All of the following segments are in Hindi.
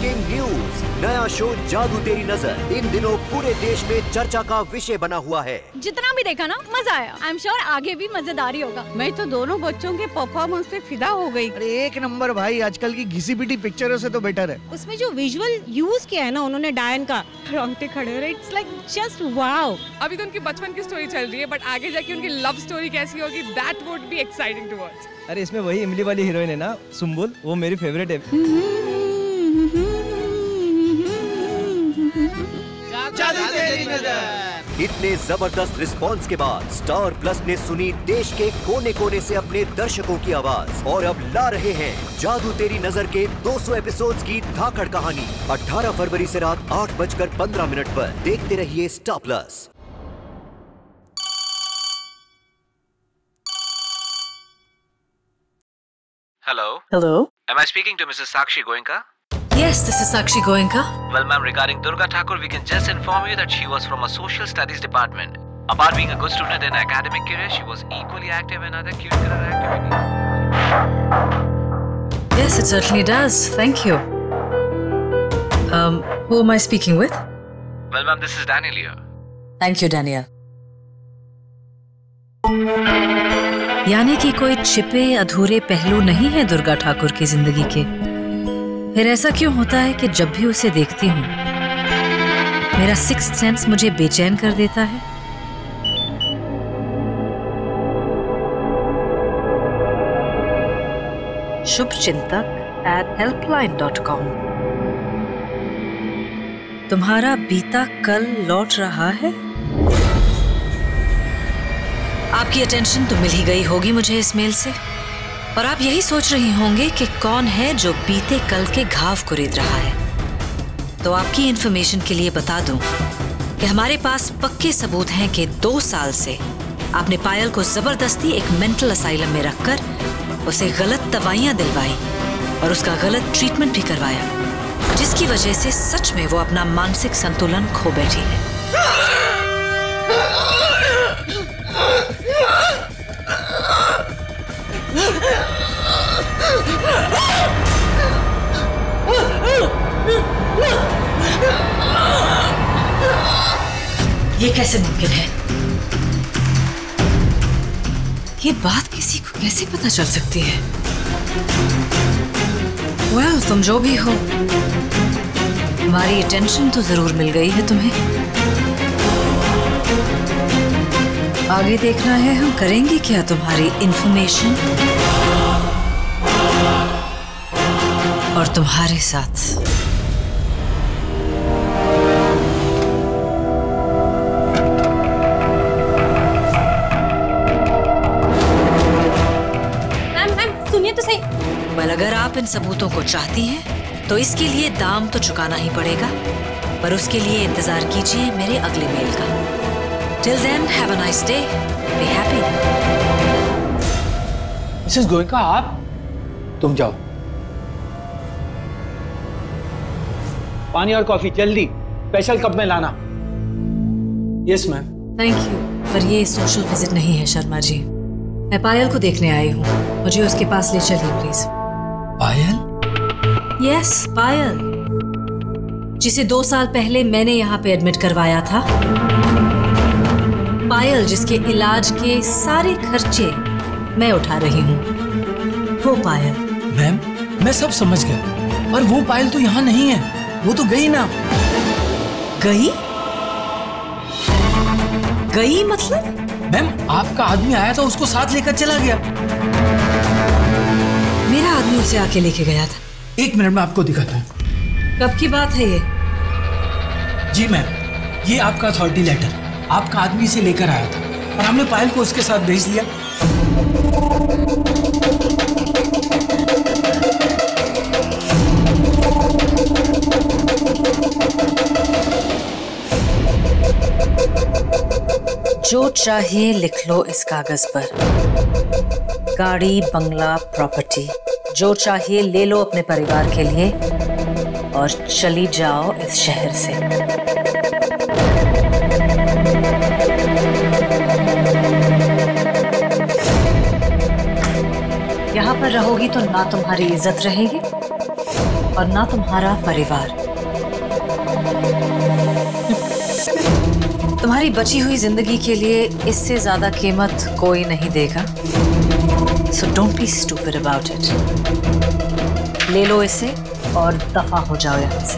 ब्रेकिंग न्यूज, नया शो जादू तेरी नजर इन दिनों पूरे देश में चर्चा का विषय बना हुआ है। जितना भी देखा ना मजा आया। आई एम श्योर आगे भी मजेदार ही होगा। मैं तो दोनों बच्चों के परफॉर्मेंस पे फिदा हो गई। अरे एक नंबर भाई, आजकल की घिसी पिटी पिक्चरों से तो बेटर है। उसमें जो विजुअल यूज किया है ना उन्होंने डायन का, रोंगटे खड़े हो रहे। It's like just wow. अभी तो उनकी बचपन की स्टोरी चल रही है, बट आगे जाके उनकी लव स्टोरी कैसी होगी, that would be exciting to watch. अरे इसमें वही इमली वाली हीरोइन है ना, सुम्बुल, वो मेरी फेवरेट है। जादू तेरी नजर। इतने जबरदस्त रिस्पांस के बाद स्टार प्लस ने सुनी देश के कोने कोने से अपने दर्शकों की आवाज और अब ला रहे हैं जादू तेरी नजर के 200 एपिसोड्स की धाकड़ कहानी। 18 फरवरी से रात 8:15 पर देखते रहिए star plus. Hello. Hello. Am I speaking to Mrs. Sakshi Goenka? Yes, this is Sakshi Goenka. Well, ma'am, regarding Durga Thakur, we can just inform you that she was from a social studies department. Apart being a good student in academic career, she was equally active in other curricular activities. Yes, it certainly does. Thank you. Who am I speaking with? Well, ma'am, this is Daniel here. Thank you, Daniel. यानी कि कोई छिपे अधूरे पहलू नहीं है दुर्गा ठाकुर की जिंदगी के। फिर ऐसा क्यों होता है कि जब भी उसे देखती हूँ मेरा सिक्स्थ सेंस मुझे बेचैन कर देता है? shubchintak@helpline.com। तुम्हारा बीता कल लौट रहा है। आपकी अटेंशन तो मिल ही गई होगी मुझे इस मेल से, और आप यही सोच रही होंगे कि कौन है जो बीते कल के घाव कुरेद रहा है। तो आपकी इंफॉर्मेशन के लिए बता दूं कि हमारे पास पक्के सबूत हैं कि 2 साल से आपने पायल को जबरदस्ती एक मेंटल असाइलम में रखकर उसे गलत दवाइयां दिलवाई और उसका गलत ट्रीटमेंट भी करवाया, जिसकी वजह से सच में वो अपना मानसिक संतुलन खो बैठी है। ये कैसे मुमकिन है? ये बात किसी को कैसे पता चल सकती है? वेल, तुम जो भी हो, हमारी अटेंशन तो जरूर मिल गई है तुम्हें। आगे देखना है हम करेंगे क्या तुम्हारी इंफॉर्मेशन और तुम्हारे साथ। मैम सुनिए तो सही। वेल, अगर आप इन सबूतों को चाहती हैं तो इसके लिए दाम तो चुकाना ही पड़ेगा, पर उसके लिए इंतजार कीजिए मेरे अगले मेल का। Till then, have a nice day. Be happy. Mrs Goenka, आप तुम जाओ। पानी और कॉफी जल्दी, स्पेशल कप में लाना। Yes ma'am. थैंक यू, पर ये सोशल विजिट नहीं है शर्मा जी। मैं पायल को देखने आई हूँ, मुझे उसके पास ले चलिए प्लीज। पायल? यस, पायल, जिसे 2 साल पहले मैंने यहाँ पे एडमिट करवाया था। पायल जिसके इलाज के सारे खर्चे मैं उठा रही हूँ। वो पायल। मैम, मैं सब समझ गया, पर वो पायल तो यहाँ नहीं है। वो तो गई ना। गई? गई मतलब? मैम, आपका आदमी आया था, उसको साथ लेकर चला गया। मेरा आदमी उसे आके लेके गया था। 1 मिनट में आपको दिखाता हूँ। कब की बात है ये? जी मैम, ये आपका अथॉरिटी लेटर आपका आदमी से लेकर आया था और हमने पायल को उसके साथ भेज दिया। जो चाहिए लिख लो इस कागज पर। गाड़ी, बंगला, प्रॉपर्टी, जो चाहिए ले लो अपने परिवार के लिए और चली जाओ इस शहर से। यहाँ पर रहोगी तो ना तुम्हारी इज्जत रहेगी और ना तुम्हारा परिवार। तुम्हारी बची हुई जिंदगी के लिए इससे ज्यादा कीमत कोई नहीं देगा। So don't be stupid about it. ले लो इसे और दफा हो जाओ यहाँ से।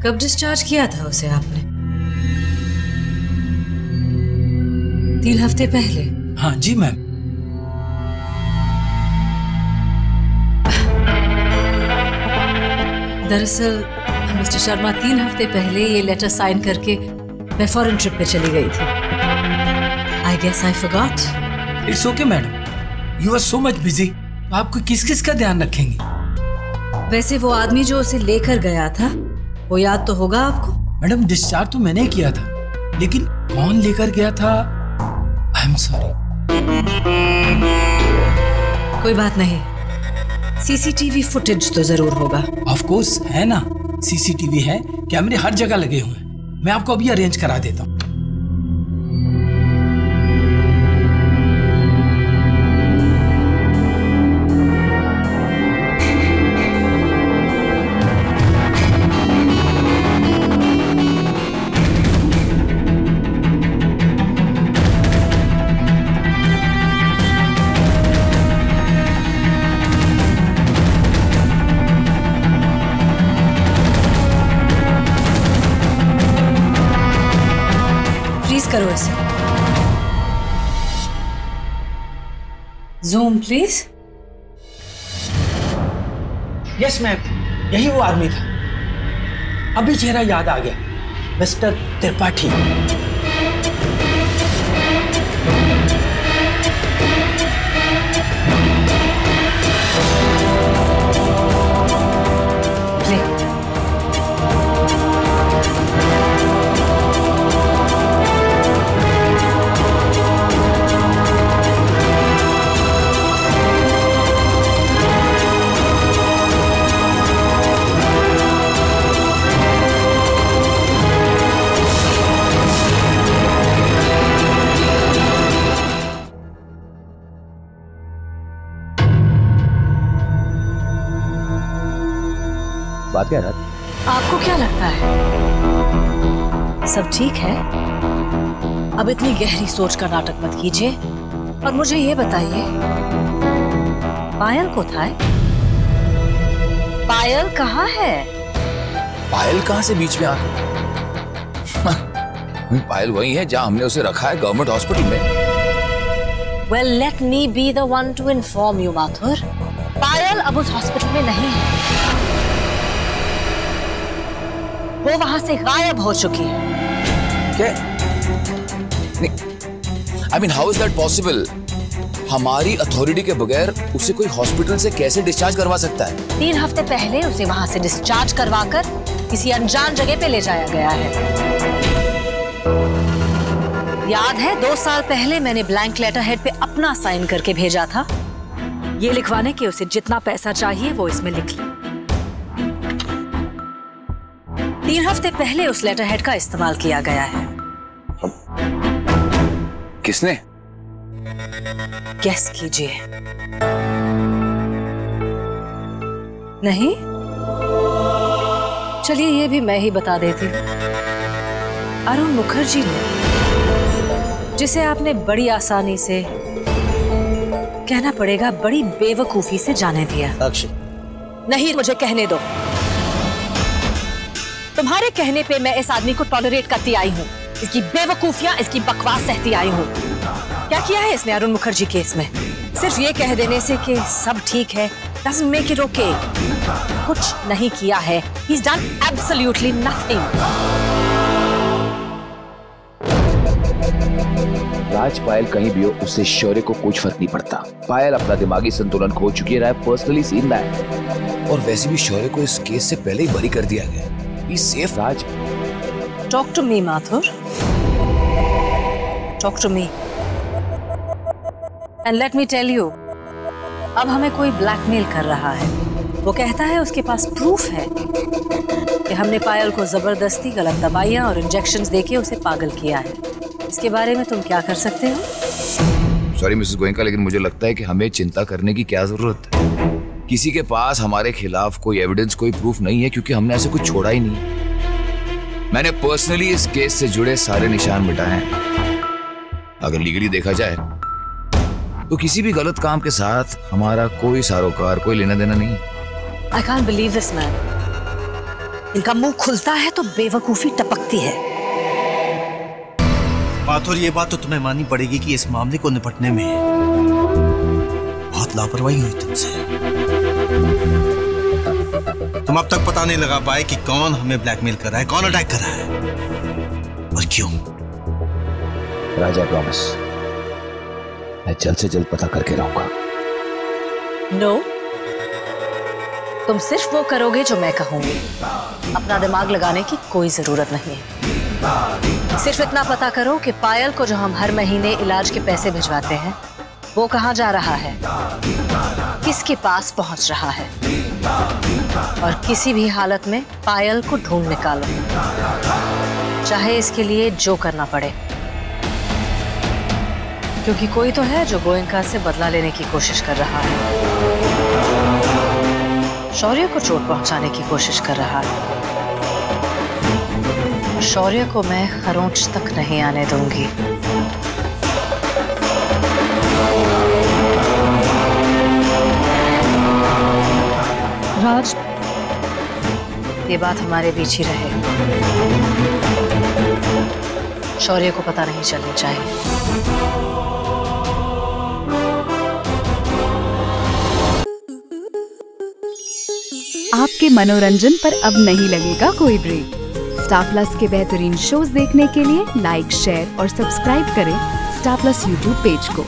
कब डिस्चार्ज किया था उसे आपने? 3 हफ्ते पहले। हाँ जी मैम। दरअसल मिस्टर शर्मा 3 हफ्ते पहले ये लेटर साइन करके मैं फॉरेन ट्रिप पे चली गई थी। I guess I forgot. It's okay madam, you are so much busy. आपको किस किस का ध्यान रखेंगे? वैसे वो आदमी जो उसे लेकर गया था वो याद तो होगा आपको? मैडम डिस्चार्ज तो मैंने किया था, लेकिन कौन लेकर गया था आई एम सॉरी। कोई बात नहीं, सीसीटीवी फुटेज तो जरूर होगा। ऑफ कोर्स है ना, सीसीटीवी है, कैमरे हर जगह लगे हुए हैं। मैं आपको अभी अरेंज करा देता हूँ। करो इसे। Zoom please. यस मैम, यही वो आदमी था। अभी चेहरा याद आ गया, मिस्टर त्रिपाठी। बात क्या है? आपको क्या लगता है सब ठीक है? अब इतनी गहरी सोच का नाटक मत कीजिए और मुझे ये बताइए, पायल कोথায়? पायल कहाँ है? पायल कहाँ से बीच में आ गई? पायल वही है जहाँ हमने उसे रखा है, गवर्नमेंट हॉस्पिटल में। Well, let me be the one to inform you, Mathur. Payal अब उस हॉस्पिटल में नहीं है, वो वहां से गायब हो चुकी है। क्या? I mean, how is that possible? हमारी अथॉरिटी के बगैर उसे कोई हॉस्पिटल से कैसे डिस्चार्ज करवा सकता है? 3 हफ्ते पहले उसे वहां से डिस्चार्ज करवाकर किसी अनजान जगह पे ले जाया गया है। याद है 2 साल पहले मैंने ब्लैंक लेटर हेड पे अपना साइन करके भेजा था, ये लिखवाने के उसे जितना पैसा चाहिए वो इसमें लिख ले। 3 हफ्ते पहले उस लेटर हेड का इस्तेमाल किया गया है। किसने? गेस कीजिए। नहीं? चलिए ये भी मैं ही बता देती हूँ। अरुण मुखर्जी ने, जिसे आपने बड़ी आसानी से, कहना पड़ेगा बड़ी बेवकूफी से जाने दिया। अक्षय, नहीं, मुझे कहने दो। तुम्हारे कहने पे मैं इस आदमी को टॉलरेट करती आई हूँ, इसकी बेवकूफियां, इसकी बकवास सहती आई हूँ। क्या किया है इसने अरुण मुखर्जी केस में? सिर्फ ये कह देने से कि सब ठीक है doesn't make it okay। कुछ नहीं किया है। He's done absolutely nothing। राज, पायल कहीं भी हो, उससे शौर्य को कुछ फर्क नहीं पड़ता। पायल अपना दिमागी संतुलन खो चुकी है। Personally seen that. और वैसे भी शौर्य को इस केस से पहले ही बरी कर दिया गया। Be safe, Raj. Talk to me, Mathur. Talk to me। And let me tell you, अब हमें कोई ब्लैकमेल कर रहा है। वो कहता है उसके पास प्रूफ है कि हमने पायल को जबरदस्ती गलत दवाइयां और इंजेक्शंस देके उसे पागल किया है। इसके इसके बारे में तुम क्या कर सकते हो? सॉरी मिसेस गोयनका, लेकिन मुझे लगता है कि हमें चिंता करने की क्या जरूरत है। किसी के पास हमारे खिलाफ कोई एविडेंस, कोई प्रूफ नहीं है, क्योंकि हमने ऐसे कुछ छोड़ा ही नहीं। मैंने पर्सनली इस केस से जुड़े सारे निशान मिटाए हैं। अगर लीगली देखा जाए तो किसी भी गलत काम के साथ हमारा कोई सरोकार, कोई लेना देना नहीं। I can't believe this man. इनका मुंह खुलता है तो बेवकूफी टपकती है। माथुर, ये बात तो तुम्हें माननी पड़ेगी कि इस मामले को निपटने में बहुत लापरवाही हुई तुमसे। तुम अब तक पता नहीं लगा पाए कि कौन हमें ब्लैकमेल कर रहा है, कौन अटैक कर रहा है और क्यों। राजा, प्रॉमिस, मैं जल्द से जल्द पता करके रहूंगा। नो, तुम सिर्फ वो करोगे जो मैं कहूंगी। अपना दिमाग लगाने की कोई जरूरत नहीं है। सिर्फ इतना पता करो कि पायल को जो हम हर महीने इलाज के पैसे भिजवाते हैं वो कहाँ जा रहा है, किसके पास पहुंच रहा है, और किसी भी हालत में पायल को ढूंढ निकालो, चाहे इसके लिए जो करना पड़े। क्योंकि कोई तो है जो गोयनका से बदला लेने की कोशिश कर रहा है, शौर्य को चोट पहुंचाने की कोशिश कर रहा है। शौर्य को मैं खरोंच तक नहीं आने दूंगी। राज, ये बात हमारे बीच ही रहे। शौर्य को पता नहीं चलनी चाहिए। आपके मनोरंजन पर अब नहीं लगेगा कोई ब्रेक। स्टार प्लस के बेहतरीन शोज देखने के लिए लाइक, शेयर और सब्सक्राइब करें स्टार प्लस यूट्यूब पेज को।